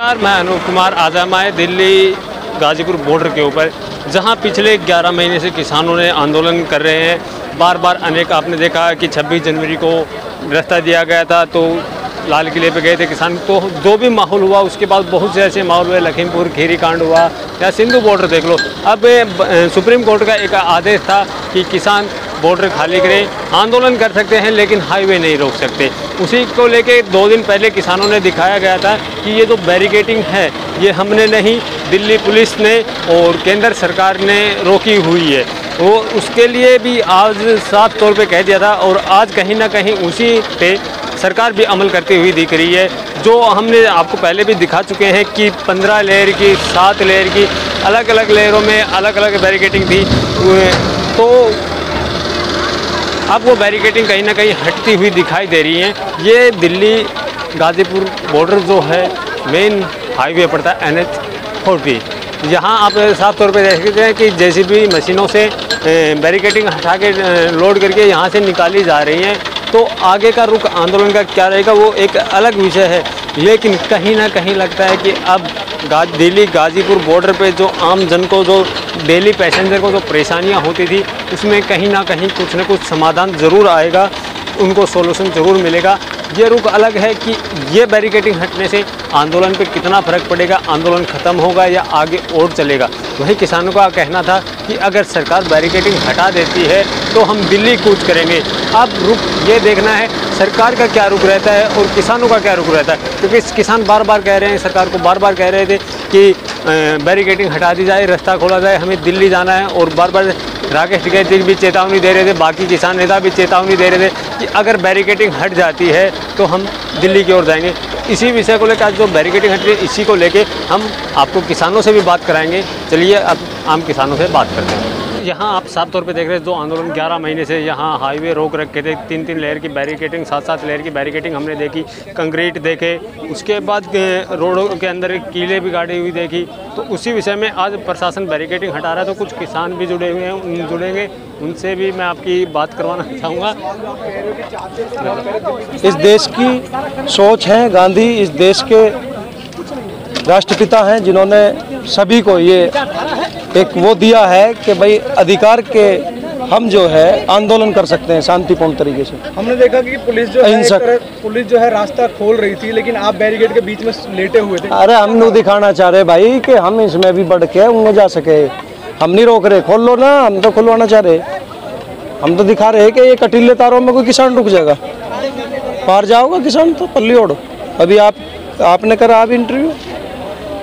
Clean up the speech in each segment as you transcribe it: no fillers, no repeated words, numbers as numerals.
मैं अनूप कुमार आज़माए दिल्ली गाजीपुर बॉर्डर के ऊपर, जहां पिछले 11 महीने से किसानों ने आंदोलन कर रहे हैं। बार बार अनेक आपने देखा कि 26 जनवरी को रास्ता दिया गया था तो लाल किले पे गए थे किसान, तो जो भी माहौल हुआ उसके बाद बहुत से ऐसे माहौल हुए। लखीमपुर खीरी कांड हुआ या सिंधु बॉर्डर देख लो। अब सुप्रीम कोर्ट का एक आदेश था कि किसान बॉर्डर खाली करें, आंदोलन कर सकते हैं लेकिन हाईवे नहीं रोक सकते। उसी को लेके 2 दिन पहले किसानों ने दिखाया गया था कि ये जो बैरिकेडिंग है ये हमने नहीं, दिल्ली पुलिस ने और केंद्र सरकार ने रोकी हुई है। वो उसके लिए भी आज साफ तौर पे कह दिया था और आज कहीं ना कहीं उसी पे सरकार भी अमल करती हुई दिख रही है। जो हमने आपको पहले भी दिखा चुके हैं कि 15 लेयर की, 7 लेयर की, अलग अलग लेयरों में अलग अलग बैरिकेडिंग थी, तो अब वो बैरिकेडिंग कहीं ना कहीं हटती हुई दिखाई दे रही है। ये दिल्ली गाजीपुर बॉर्डर जो है मेन हाईवे पड़ता है NH-40। यहाँ आप साफ तौर पे देख सकते हैं कि JCB मशीनों से बैरिकेडिंग हटा के लोड करके यहाँ से निकाली जा रही हैं। तो आगे का रुख आंदोलन का क्या रहेगा वो एक अलग विषय है, लेकिन कहीं ना कहीं लगता है कि अब दिल्ली गाजीपुर बॉर्डर पे जो आम जन को, जो डेली पैसेंजर को जो परेशानियां होती थी, उसमें कहीं ना कहीं कुछ न कुछ समाधान ज़रूर आएगा, उनको सोल्यूशन ज़रूर मिलेगा। ये रुख अलग है कि ये बैरिकेडिंग हटने से आंदोलन पे कितना फ़र्क पड़ेगा, आंदोलन ख़त्म होगा या आगे और चलेगा। वही किसानों का कहना था कि अगर सरकार बैरिकेडिंग हटा देती है तो हम दिल्ली कूच करेंगे। अब रुख ये देखना है सरकार का क्या रुख रहता है और किसानों का क्या रुख रहता है, क्योंकि किसान बार बार कह रहे हैं, सरकार को बार बार कह रहे थे कि बैरिकेडिंग हटा दी जाए, रास्ता खोला जाए, हमें दिल्ली जाना है। और बार बार राकेश टिकैत जी भी चेतावनी दे रहे थे, बाकी किसान नेता भी चेतावनी दे रहे थे कि अगर बैरिकेडिंग हट जाती है तो हम दिल्ली की ओर जाएंगे। इसी विषय को लेकर आज जो बैरिकेडिंग हट रही है, इसी को लेके हम आपको किसानों से भी बात कराएंगे। चलिए अब आम किसानों से बात करते हैं। यहाँ आप साफ तौर पे देख रहे हैं जो आंदोलन 11 महीने से यहाँ हाईवे रोक रखे थे, 3-3 लेयर की बैरिकेडिंग, 7-7 लेयर की बैरिकेडिंग हमने देखी, कंक्रीट देखे, उसके बाद रोडों के अंदर कीले भी गाड़ी हुई देखी। तो उसी विषय में आज प्रशासन बैरिकेडिंग हटा रहा है, तो कुछ किसान भी जुड़े हुए हैं, जुड़ेंगे, उनसे भी मैं आपकी बात करवाना चाहूँगा। इस देश की सोच है, गांधी इस देश के राष्ट्रपिता हैं जिन्होंने सभी को ये एक वो दिया है कि भाई अधिकार के हम जो है आंदोलन कर सकते हैं शांतिपूर्ण तरीके से। हमने देखा कि पुलिस जो है रास्ता खोल रही थी, लेकिन आप बैरिकेड के बीच में लेटे हुए थे। अरे हम लोग दिखाना चाह रहे भाई कि हम इसमें भी बढ़ के उनमें जा सके, हम नहीं रोक रहे, खोल लो ना, हम तो खुलवाना चाह रहे। हम तो दिखा रहे हैं कि ये कटीले तारों में कोई किसान रुक जाएगा, पार जाओगा किसान तो पल्ली ओढ़ो। अभी आपने करा आप इंटरव्यू,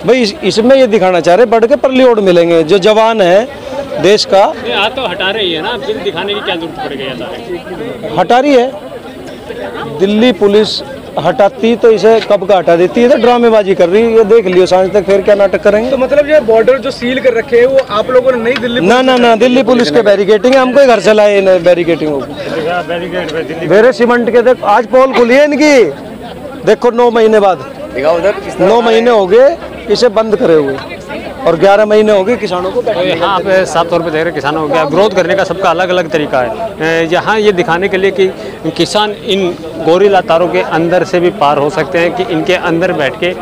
भाई इसमें ये दिखाना चाह रहे बढ़ के परली ओढ़ मिलेंगे जो जवान है देश का। आज तो हटा रही है ना, फिर दिखाने की क्या जरूरत पड़ गई? हटा रही है दिल्ली पुलिस, हटाती तो इसे कब का हटा देती है, तो ड्रामेबाजी कर रही है। ये देख लियो सांझ तक फिर क्या नाटक करेंगे। तो मतलब ये बॉर्डर जो सील कर रखे हैं वो आप लोगों ने नहीं दिल्ली ना दिल्ली पुलिस के बैरिकेटिंग है, हमको घर से लाए बैरिकेटिंग मेरे सीमेंट के। देख आज पोल खुली है इनकी, देखो 9 महीने बाद, 9 महीने हो गए इसे बंद करे हुए और 11 महीने हो गए किसानों को। तो यहाँ आप साफ तौर पे देख रहे किसानों को क्या विरोध करने का सबका अलग अलग तरीका है। यहाँ ये दिखाने के लिए कि किसान इन गोरिल्ला तारों के अंदर से भी पार हो सकते हैं, कि इनके अंदर बैठ के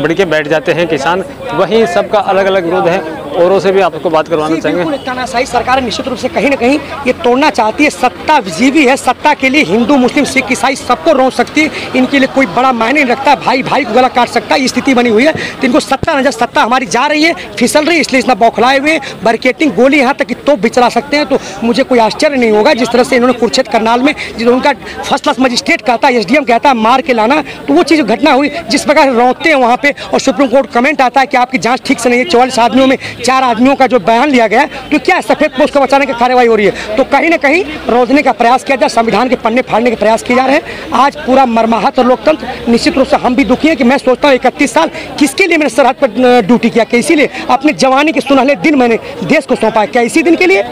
बढ़ के बैठ जाते हैं किसान। वहीं सबका अलग अलग विरोध है। औरों से भी आपको बात करवाना चाहेंगे। तानाशाही सरकार निश्चित रूप से कहीं ना कहीं ये तोड़ना चाहती है। सत्ता जीवी है, सत्ता के लिए हिंदू मुस्लिम सिख ईसाई सबको रोक सकती है, इनके लिए कोई बड़ा मायने नहीं रखता। भाई भाई को गला काट सकता है, ये स्थिति बनी हुई है। तो इनको सत्ता नजर, सत्ता हमारी जा रही है, फिसल रही है, इसलिए इतना बौखलाए हुए बैरिकेडिंग, गोली यहाँ तक कि तोप भी चला सकते हैं। तो मुझे कोई आश्चर्य नहीं होगा जिस तरह से इन्होंने कुरुक्षेत्र करनाल में, जिस उनका फर्स्ट क्लास मजिस्ट्रेट कहता है, SDM कहता है मार के लाना, तो वो चीज़ घटना हुई। जिस प्रकार रोकते हैं वहाँ पे और सुप्रीम कोर्ट कमेंट आता है कि आपकी जाँच ठीक से नहीं है, 44 आदमियों में 4 आदमियों का जो बयान लिया गया, तो क्या सफेद पोस्ट को बचाने की कार्रवाई हो रही है। तो कहीं ना कहीं रोकने का प्रयास किया जाए, संविधान के पन्ने फाड़ने के प्रयास किए जा रहे हैं। आज पूरा मरमाहत और लोकतंत्र, निश्चित रूप से हम भी दुखी हैं कि मैं सोचता हूँ 31 साल किसके लिए मैंने सरहद पर ड्यूटी किया, क्या इसीलिए अपने जवानी के सुनहले दिन मैंने देश को सौंपा है, क्या इसी दिन के लिए?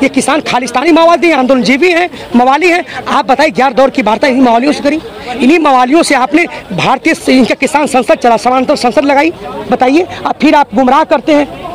ये किसान खालिस्तानी माओवादी हैं, आंदोलनजीवी हैं, मवाली हैं। आप बताइए 11 दौर की वार्ता इन्हीं मवालियों से करी, इन्हीं मवालियों से आपने भारतीय इनका किसान संसद चला, समानांतर संसद लगाई। बताइए अब फिर आप गुमराह करते हैं।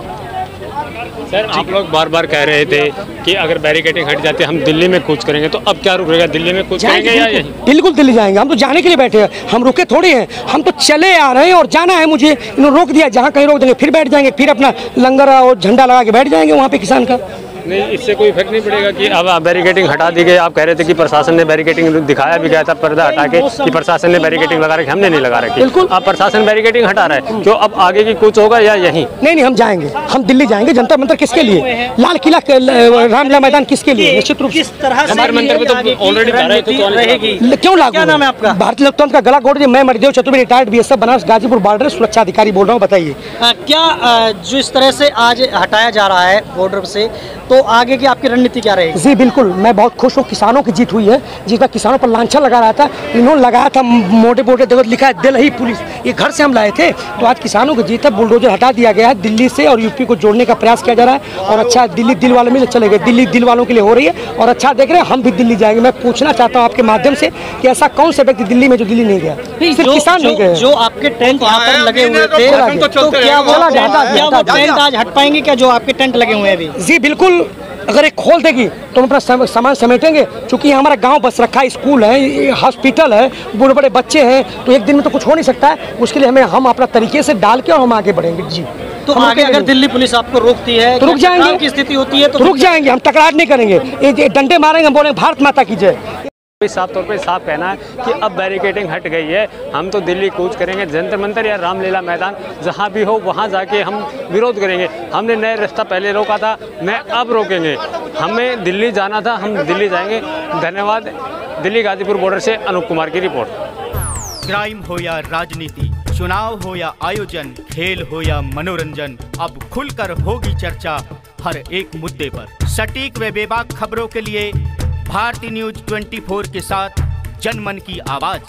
सर आप लोग बार बार कह रहे थे कि अगर बैरिकेडिंग हट जाती है हम दिल्ली में कूच करेंगे, तो अब क्या रुकेगा? दिल्ली में कूच करेंगे या यहीं? बिल्कुल दिल्ली जाएंगे, हम तो जाने के लिए बैठे हैं, हम रुके थोड़ी हैं, हम तो चले आ रहे हैं और जाना है मुझे। इन्होंने रोक दिया, जहाँ कहीं रोक देंगे फिर बैठ जाएंगे, फिर अपना लंगर और झंडा लगा के बैठ जाएंगे वहाँ पे किसान का। नहीं, इससे कोई इफेक्ट नहीं पड़ेगा कि अब बैरिकेडिंग हटा दी गई? आप कह रहे थे कि प्रशासन ने बैरिकेडिंग दिखाया भी गया था पर्दा हटा के कि प्रशासन ने बैरिकेडिंग लगा रखी, हमने नहीं लगा रखी। बिल्कुल, अब प्रशासन बैरिकेडिंग हटा रहा है, जो अब आगे की कुछ होगा या यहीं? नहीं, हम जाएंगे, हम दिल्ली जाएंगे। जंतर मंतर किसके लिए? लाल किला, रामलीला मैदान किसके लिए? निश्चित रूप से किस तरह से हमारे मंदिर में तो ऑलरेडी रहेगी? क्यों लागू? क्या नाम है आपका? भारतीय लोकतंत्र का गला घोट। मैं Maridev Chaturvedi, retired BSF Banaras Ghazipur border सुरक्षा अधिकारी बोल रहा हूँ। बताइए क्या जो इस तरह से आज हटाया जा रहा है बॉर्डर से, तो आगे की आपकी रणनीति क्या रहेगी? जी बिल्कुल, मैं बहुत खुश हूँ। किसानों की जीत हुई है, जिसका किसानों पर लांछन लगा रहा था, इन्होंने लगाया था मोटे मोटे जगह लिखा है दिल्ली पुलिस, ये घर से हम लाए थे। तो आज किसानों की जीत है, बुलडोजर हटा दिया गया है। दिल्ली से और यूपी को जोड़ने का प्रयास किया जा रहा है और अच्छा दिल्ली दिल वालों में चले गए, दिल्ली दिल वालों के लिए हो रही है और अच्छा देख रहे हैं। हम भी दिल्ली जाएंगे। मैं पूछना चाहता हूँ आपके माध्यम से कि ऐसा कौन सा व्यक्ति दिल्ली में जो दिल्ली नहीं गया? सिर्फ किसान नहीं गए। जो आपके टेंट यहाँ पर लगे हुए थे, तो क्या वो टेंट आज हट पाएंगे क्या, जो आपके टेंट लगे हुए हैं अभी? जी बिल्कुल, अगर एक खोल देगी तो हम अपना सामान समेटेंगे, क्योंकि हमारा गांव बस रखा है, स्कूल है, हॉस्पिटल है, बड़े बड़े बच्चे हैं, तो एक दिन में तो कुछ हो नहीं सकता है। उसके लिए हम अपना तरीके से डाल के और हम आगे बढ़ेंगे। जी, तो आगे अगर दिल्ली पुलिस आपको रोकती है तो रुक जाएंगे, की स्थिति होती है तो रुक जाएंगे, हम तकरार नहीं करेंगे, ये डंडे मारेंगे, हम बोलेंगे भारत माता की जय। साफ तौर पे साफ कहना है कि अब बैरिकेडिंग हट गई है, हम तो दिल्ली कूच करेंगे, जंतर मंतर या रामलीला मैदान जहां भी हो वहां जाके हम विरोध करेंगे। हमने नए रास्ता पहले रोका था, मैं अब रोकेंगे। हमें दिल्ली जाना था, हम दिल्ली जाएंगे। धन्यवाद। दिल्ली गाजीपुर बॉर्डर से अनूप कुमार की रिपोर्ट। क्राइम हो या राजनीति, चुनाव हो या आयोजन, खेल हो या मनोरंजन, अब खुलकर होगी चर्चा हर एक मुद्दे पर। सटीक व बेबाक खबरों के लिए भारती न्यूज 24 के साथ जनमन की आवाज।